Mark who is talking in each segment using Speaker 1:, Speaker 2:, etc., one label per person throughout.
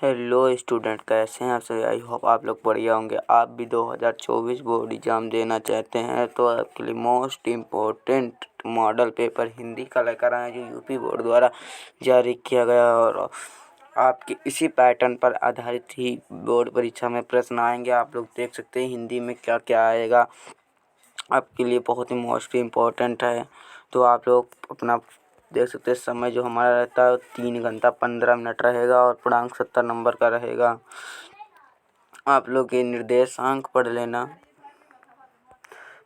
Speaker 1: Hello student, कैसे हैं आप सभी। आई होप आप लोग बढ़िया होंगे। आप भी 2024 बोर्ड एग्ज़ाम देना चाहते हैं तो आपके लिए most important model paper Hindi का लेकर आए जो यूपी बोर्ड द्वारा जारी किया गया और आपके इसी पैटर्न पर आधारित ही बोर्ड परीक्षा में प्रश्न आएंगे। आप लोग देख सकते हैं हिंदी में क्या क्या आएगा, आपके लिए बहुत ही मोस्ट इम्पोर्टेंट है। तो आप लोग अपना देख सकते हैं समय जो हमारा रहता है 3 घंटा 15 मिनट रहेगा और पूर्णांक 70 नंबर का रहेगा। आप लोग ये निर्देशांक पढ़ लेना।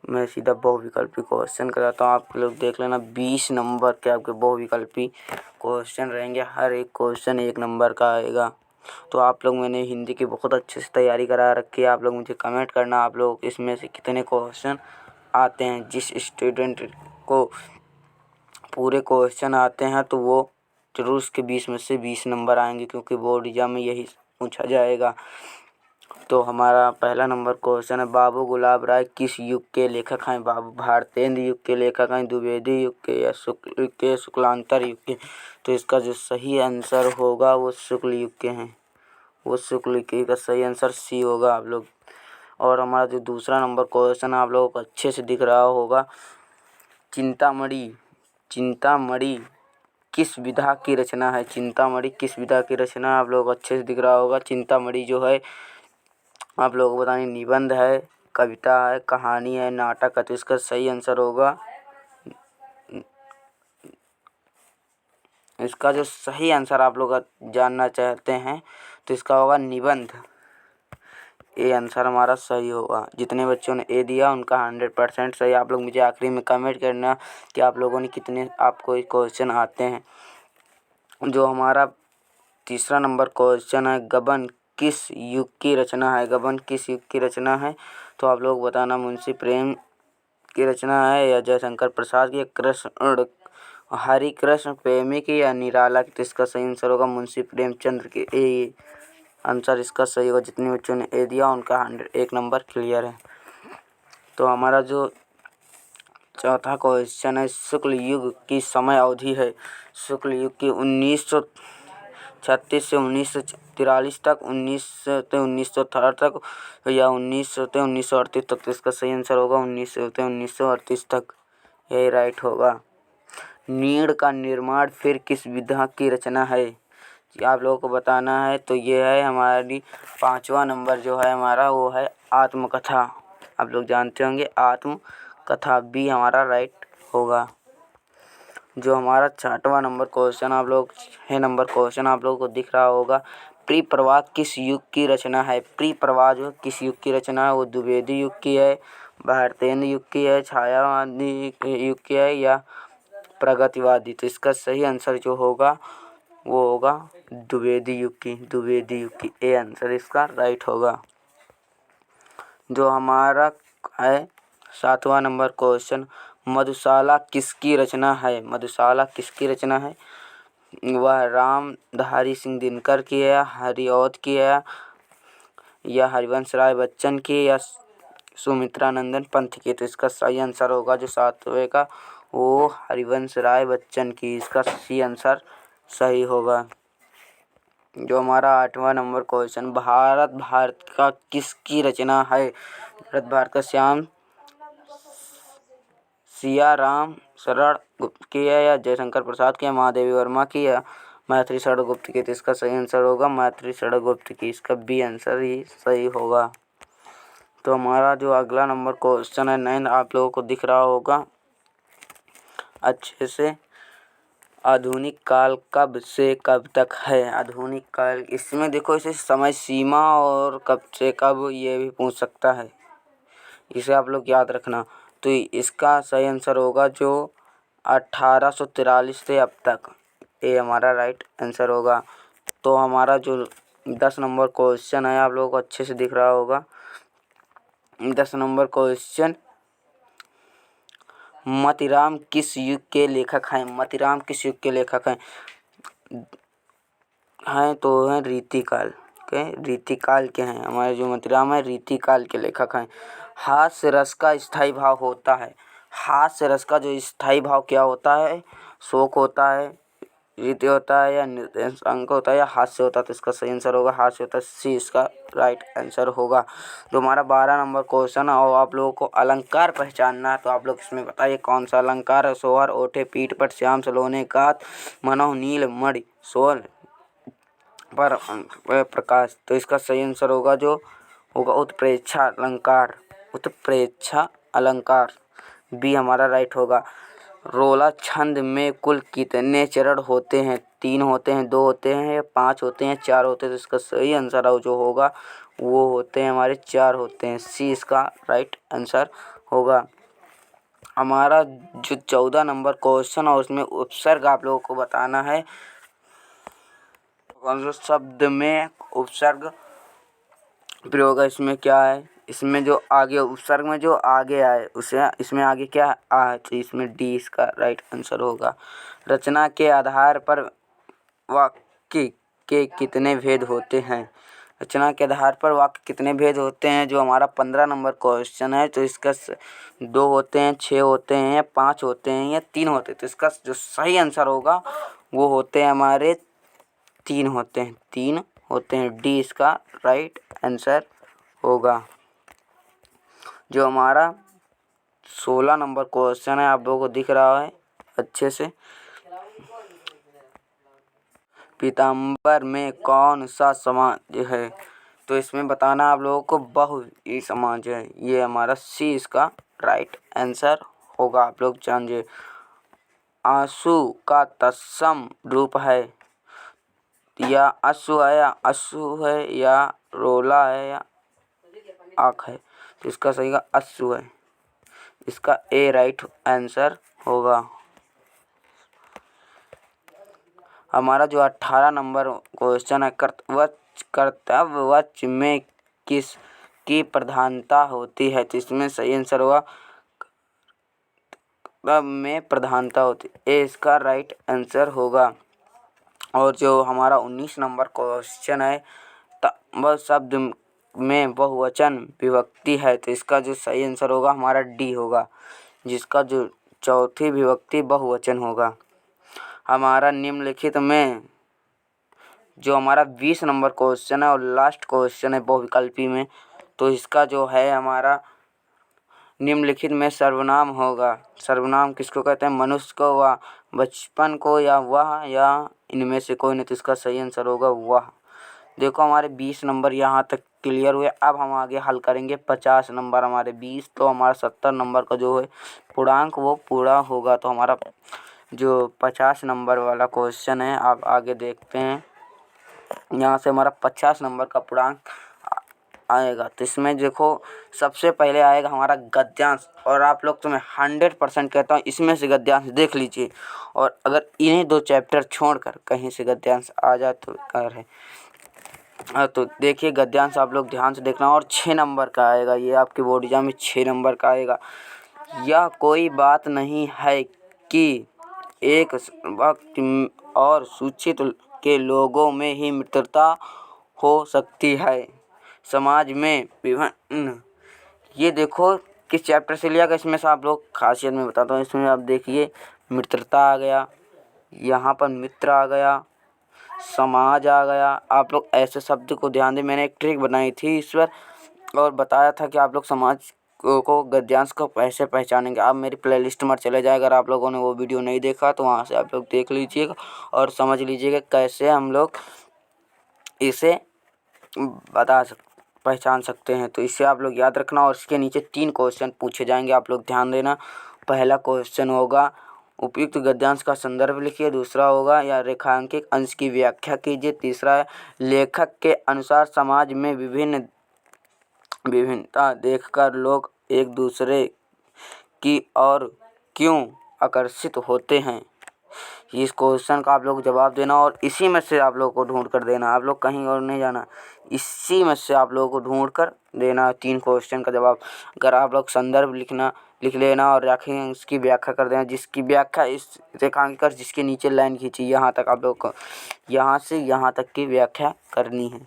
Speaker 1: मैं सीधा बहुविकल्पी क्वेश्चन कराता हूँ, आप लोग देख लेना। 20 नंबर के आपके बहुविकल्पी क्वेश्चन रहेंगे, हर एक क्वेश्चन 1 नंबर का आएगा। तो आप लोग, मैंने हिंदी की बहुत अच्छे से तैयारी करा रखी है। आप लोग मुझे कमेंट करना आप लोग इसमें से कितने क्वेश्चन आते हैं। जिस स्टूडेंट को पूरे क्वेश्चन आते हैं तो वो जरूर उसके 20 में से 20 नंबर आएंगे, क्योंकि बोर्ड एग्जाम में यही पूछा जाएगा। तो हमारा पहला नंबर क्वेश्चन है, बाबू गुलाब राय किस युग के लेखक हैं। बाबू भारतेंद्र युग के लेखक हैं, द्विवेदी युग के या शुक्ल के, शुक्लांतर युग के। तो इसका जो सही आंसर होगा वो शुक्ल युग के हैं, वो शुक्ल युग का सही आंसर सी होगा आप लोग। और हमारा जो दूसरा नंबर क्वेश्चन आप लोगों को अच्छे से दिख रहा होगा, चिंतामणि किस विधा की रचना है। चिंतामणि किस विधा की रचना आप लोगों को अच्छे से दिख रहा होगा। चिंतामणि जो है आप लोगों को बताएं, निबंध है, कविता है, कहानी है, नाटक है। तो इसका सही आंसर होगा, इसका जो सही आंसर आप लोग जानना चाहते हैं तो इसका होगा निबंध। ये आंसर हमारा सही होगा। जितने बच्चों ने ए दिया उनका 100% सही। आप लोग मुझे आखिरी में कमेंट करना कि आप लोगों ने कितने आपको क्वेश्चन आते हैं। जो हमारा तीसरा नंबर क्वेश्चन है, गबन किस युग की रचना है। गबन किस युग की रचना है तो आप लोग बताना, मुंशी प्रेम की रचना है या जयशंकर प्रसाद की, कृष्ण हरिकृष्ण प्रेमी की या निराला की। तो इसका सही आंसर होगा मुंशी प्रेमचंद्र की। ए आंसर इसका सही होगा। जितने बच्चों ने ए दिया उनका 101 नंबर क्लियर है। तो हमारा जो चौथा क्वेश्चन है, शुक्ल युग की समय अवधि है। शुक्ल युग की 1936 से 1943 तक, 19 से 1960 तक या 19 से 1938 तक। तो इसका सही आंसर होगा 19 से 1938 तक, यही राइट होगा। नीड़ का निर्माण फिर किस विधा की रचना है, आप लोगों को बताना है। तो ये है हमारी 5वां नंबर जो है हमारा, वो है आत्मकथा। आप लोग जानते होंगे आत्मकथा भी हमारा राइट होगा। जो हमारा 6वां नंबर क्वेश्चन आप लोग 6 नंबर क्वेश्चन आप लोगों को दिख रहा होगा, प्रिप्रवाद किस युग की रचना है। प्रिप्रवाद जो किस युग की रचना है, वो द्विवेदी युग की है, भारतेंद्र युग की है, छायावादी युग की है या प्रगतिवादी। तो इसका सही आंसर जो होगा वो होगा द्विवेदी युग की, द्विवेदी युग की। ए आंसर इसका राइट होगा। जो हमारा है 7वां नंबर क्वेश्चन, मधुशाला किसकी रचना है। मधुशाला किसकी रचना है, वह रामधारी सिंह दिनकर की है, हरिऔध की है या हरिवंश राय बच्चन की या सुमित्रा नंदन पंथ की। तो इसका सही आंसर होगा जो 7वें का, वो हरिवंश राय बच्चन की। इसका सी आंसर सही होगा। जो हमारा 8वां नंबर क्वेश्चन, भारत का किसकी रचना है। भारत का श्याम सिया राम शरण गुप्त की है या जयशंकर प्रसाद की है, महादेवी वर्मा की या मैत्री शरण गुप्त की। तो इसका सही आंसर होगा मैत्री शरण गुप्त की। इसका बी आंसर ही सही होगा। तो हमारा जो अगला नंबर क्वेश्चन है 9, आप लोगों को दिख रहा होगा अच्छे से, आधुनिक काल कब से कब तक है। आधुनिक काल, इसमें देखो इसे समय सीमा और कब से कब ये भी पूछ सकता है, इसे आप लोग याद रखना। तो इसका सही आंसर होगा जो 1843 से अब तक, ये हमारा राइट आंसर होगा। तो हमारा जो 10 नंबर क्वेश्चन है आप लोगों को अच्छे से दिख रहा होगा। 10 नंबर क्वेश्चन, मतीराम किस युग के लेखक हैं। मतीराम किस युग के लेखक हैं तो हैं रीतिकाल के, रीतिकाल के हैं। हमारे जो मतीराम है रीतिकाल के लेखक हैं। हास्य रस का स्थायी भाव होता है। हास्य रस का जो स्थायी भाव क्या होता है, शोक होता है रीति होता है या निर्देशांक होता है या हास्य होता है, तो इसका सही आंसर होगा हास्य होता है। सी इसका राइट आंसर होगा। जो हमारा 12 नंबर क्वेश्चन है और आप लोगों को अलंकार पहचानना है, तो आप लोग इसमें बताइए कौन सा अलंकार है। सोहर ओठे पीठ पर श्याम सलोने गात मनोह नील मणि सोहर पर प्रकाश, तो इसका सही आंसर होगा जो होगा उत्प्रेक्षा अलंकार। उत्प्रेक्षा अलंकार बी हमारा राइट होगा। रोला छंद में कुल कितने चरण होते हैं? 3 होते हैं, 2 होते हैं या 5 होते हैं, 4 होते हैं, तो इसका सही आंसर जो होगा वो होते हैं हमारे 4 होते हैं। सी इसका राइट आंसर होगा। हमारा जो 14 नंबर क्वेश्चन और उसमें उपसर्ग आप लोगों को बताना है। शब्द में उपसर्ग प्रयोग है, इसमें क्या है, इसमें जो आगे उपसर्ग में जो आगे आए उसे इसमें आगे क्या आ, तो इसमें डी इसका राइट आंसर होगा। रचना के आधार पर वाक्य के कितने भेद होते हैं? रचना के आधार पर वाक्य कितने भेद होते हैं, जो हमारा 15 नंबर क्वेश्चन है, तो इसका 2 होते हैं, 6 होते हैं या 5 होते हैं या 3 होते हैं, तो इसका जो सही आंसर होगा वो होते हैं हमारे 3 होते हैं, 3 होते हैं। डी इसका राइट आंसर होगा। जो हमारा 16 नंबर क्वेश्चन है, आप लोगों को दिख रहा है अच्छे से। पीताम्बर में कौन सा समाज है? तो इसमें बताना आप लोगों को बहुव्रीहि समाज है, ये हमारा सी इसका राइट आंसर होगा। आप लोग जानिए। आंसू का तत्सम रूप है, या अश्रु है या अश्रु है या रोला है या आँख है, तो इसका सही का अश्रु है, इसका ए राइट आंसर होगा। हमारा जो 18 नंबर क्वेश्चन है, कर्तव्यवच में किस की प्रधानता होती है? तो इसमें सही आंसर होगा कर्तव्य में प्रधानता होती है, ए इसका राइट आंसर होगा। और जो हमारा 19 नंबर क्वेश्चन है, वह शब्द में बहुवचन विभक्ति है, तो इसका जो सही आंसर होगा हमारा डी होगा, जिसका जो चौथी विभक्ति बहुवचन होगा। हमारा निम्नलिखित में जो हमारा 20 नंबर क्वेश्चन है और लास्ट क्वेश्चन है बहुविकल्पी में, तो इसका जो है हमारा निम्नलिखित में सर्वनाम होगा। सर्वनाम किसको कहते हैं? मनुष्य को, व बचपन को, या वह, या इनमें से कोई नहीं, तो इसका सही आंसर होगा वह। देखो हमारे 20 नंबर यहाँ तक क्लियर हुए। अब हम आगे हल करेंगे 50 नंबर। हमारे 20 तो हमारा 70 नंबर का जो है पूर्णांक वो पूरा होगा। तो हमारा जो 50 नंबर वाला क्वेश्चन है, आप आगे देखते हैं। यहाँ से हमारा 50 नंबर का पूर्णांक आएगा, तो इसमें देखो सबसे पहले आएगा हमारा गद्यांश। और आप लोग तो मैं 100% कहता हूँ इसमें से गद्यांश देख लीजिए, और अगर इन्हीं 2 चैप्टर छोड़कर कहीं से गद्यांश आ जाए तो कर है। तो देखिए गद्यांश आप लोग ध्यान से देखना। और 6 नंबर का आएगा, ये आपके बोर्ड एग्जाम में 6 नंबर का आएगा। यह कोई बात नहीं है कि एक वक्त और सूचित के लोगों में ही मित्रता हो सकती है, समाज में विभिन्न। ये देखो किस चैप्टर से लिया गया, इसमें से आप लोग खासियत में बताता हूँ। इसमें आप देखिए मित्रता आ गया, यहाँ पर मित्र आ गया, समाज आ गया। आप लोग ऐसे शब्द को ध्यान दें। मैंने एक ट्रिक बनाई थी इस पर और बताया था कि आप लोग समाज को गद्यांश को कैसे पहचानेंगे। आप मेरी प्लेलिस्ट में चले जाए, अगर आप लोगों ने वो वीडियो नहीं देखा तो वहाँ से आप लोग देख लीजिएगा और समझ लीजिएगा कैसे हम लोग इसे पहचान सकते हैं। तो इससे आप लोग याद रखना। और इसके नीचे 3 क्वेश्चन पूछे जाएंगे, आप लोग ध्यान देना। पहला क्वेश्चन होगा उपयुक्त गद्यांश का संदर्भ लिखिए। दूसरा होगा या रेखांकित अंश की व्याख्या कीजिए। तीसरा है लेखक के अनुसार समाज में विभिन्नता देखकर लोग एक दूसरे की ओर क्यों आकर्षित होते हैं। इस क्वेश्चन का आप लोग जवाब देना और इसी में से आप लोग को ढूंढ कर देना। आप लोग कहीं और नहीं जाना, इसी में से आप लोगों को ढूंढ कर देना 3 क्वेश्चन का जवाब। अगर आप लोग संदर्भ लिख लेना और रेखांश इसकी व्याख्या कर देना, जिसकी व्याख्या इस रेखांकित जिसके नीचे लाइन खींची, यहाँ तक आप लोग को यहाँ से यहाँ तक की व्याख्या करनी है।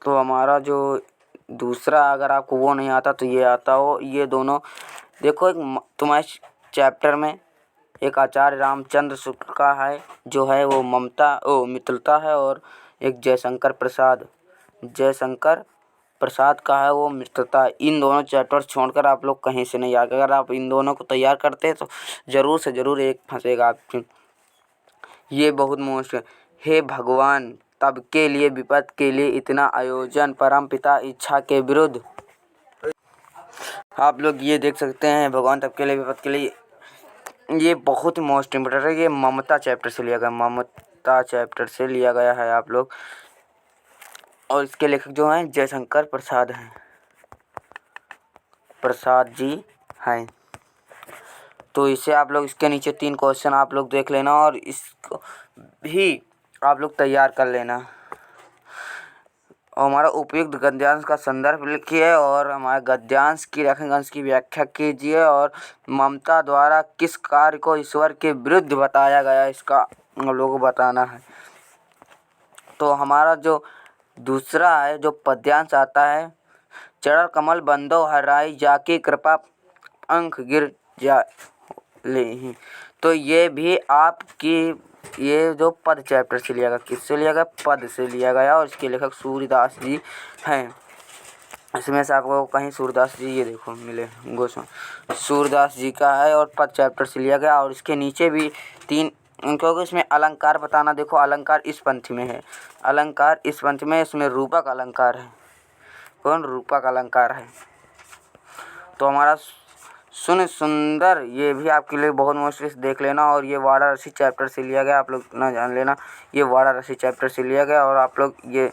Speaker 1: तो हमारा जो दूसरा, अगर आपको वो नहीं आता तो ये आता हो। ये दोनों देखो, एक तुम्हारे चैप्टर में एक आचार्य रामचंद्र शुक्ल का है जो है वो मित्रता है, और एक जयशंकर प्रसाद का है वो मित्रता। इन दोनों चैप्टर छोड़कर आप लोग कहीं से नहीं आगे। अगर आप इन दोनों को तैयार करते हैं तो ज़रूर से ज़रूर एक फंसेगा आपकी। ये बहुत मोस्ट हे भगवान, तब के लिए विपद के लिए इतना आयोजन, परम पिता इच्छा के विरुद्ध। आप लोग ये देख सकते हैं, भगवान तब के लिए विपद के लिए, ये बहुत मोस्ट इम्पोर्टेंट है। ये ममता चैप्टर से लिया गया है आप लोग। और इसके लेखक जो हैं जयशंकर प्रसाद जी हैं। तो इसे आप लोग, इसके नीचे 3 क्वेश्चन आप लोग देख लेना और इसको भी आप लोग तैयार कर लेना। और हमारा उपयुक्त गद्यांश का संदर्भ लिखिए और हमारे गद्यांश की रेखांश की व्याख्या कीजिए, और ममता द्वारा किस कार्य को ईश्वर के विरुद्ध बताया गया, इसका हम लोगों को बताना है। तो हमारा जो दूसरा है, जो पद्यांश आता है, चरण कमल बंदो हराई जाकी कृपा अंक गिर जा ले। तो ये भी आपकी, ये जो पद चैप्टर से लिया गया, किससे लिया गया? पद से लिया गया, और इसके लेखक सूरदास जी हैं। इसमें से आपको कहीं सूरदास जी, ये देखो मिले गोस्वामी, सूरदास जी का है और पद चैप्टर से लिया गया। और इसके नीचे भी 3, क्योंकि इसमें अलंकार बताना, देखो अलंकार इस पंथ में है, अलंकार इस पंथ में, इसमें रूपक अलंकार है। कौन? रूपक अलंकार है। तो हमारा सुंदर, ये भी आपके लिए बहुत मुश्किल से देख लेना। और ये वाराणसी चैप्टर से लिया गया, आप लोग ना जान लेना, ये वाराणसी चैप्टर से लिया गया। और आप लोग ये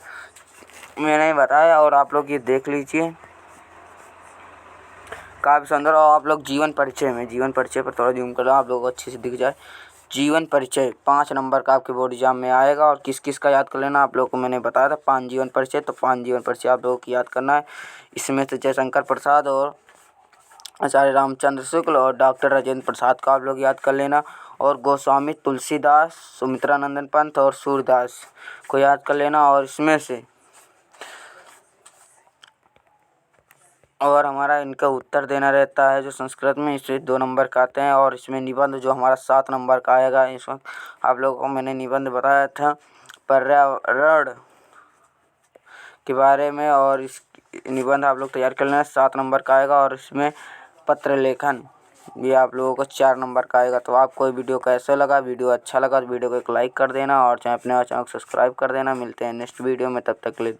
Speaker 1: मैंने बताया, और आप लोग ये देख लीजिए, काफ़ी सुंदर। और आप लोग जीवन परिचय पर थोड़ा जूम कर लो, आप लोगों को अच्छे से दिख जाए। जीवन परिचय 5 नंबर का आपके बोर्ड एग्जाम में आएगा। और किस किस का याद कर लेना, आप लोगों को मैंने बताया था 5 जीवन परिचय, तो 5 जीवन परिचय आप लोगों को याद करना है। इसमें से जयशंकर प्रसाद और आचार्य रामचंद्र शुक्ल और डॉक्टर राजेंद्र प्रसाद का आप लोग याद कर लेना। और गोस्वामी तुलसीदास, सुमित्रानंदन पंत और सूरदास को याद कर लेना। और इसमें से, और हमारा इनका उत्तर देना रहता है जो संस्कृत में, इससे 2 नंबर का आते हैं। और इसमें निबंध जो हमारा 7 नंबर का आएगा, इस वक्त आप लोगों को मैंने निबंध बताया था पर्यावरण के बारे में, और इस निबंध आप लोग तैयार कर लेना, 7 नंबर का आएगा। और इसमें पत्र लेखन, ये आप लोगों को 4 नंबर का आएगा। तो आपको वीडियो कैसा लगा? वीडियो अच्छा लगा तो वीडियो को एक लाइक कर देना, और चाहे अपने चैनल को सब्सक्राइब कर देना। मिलते हैं नेक्स्ट वीडियो में, तब तक के लिए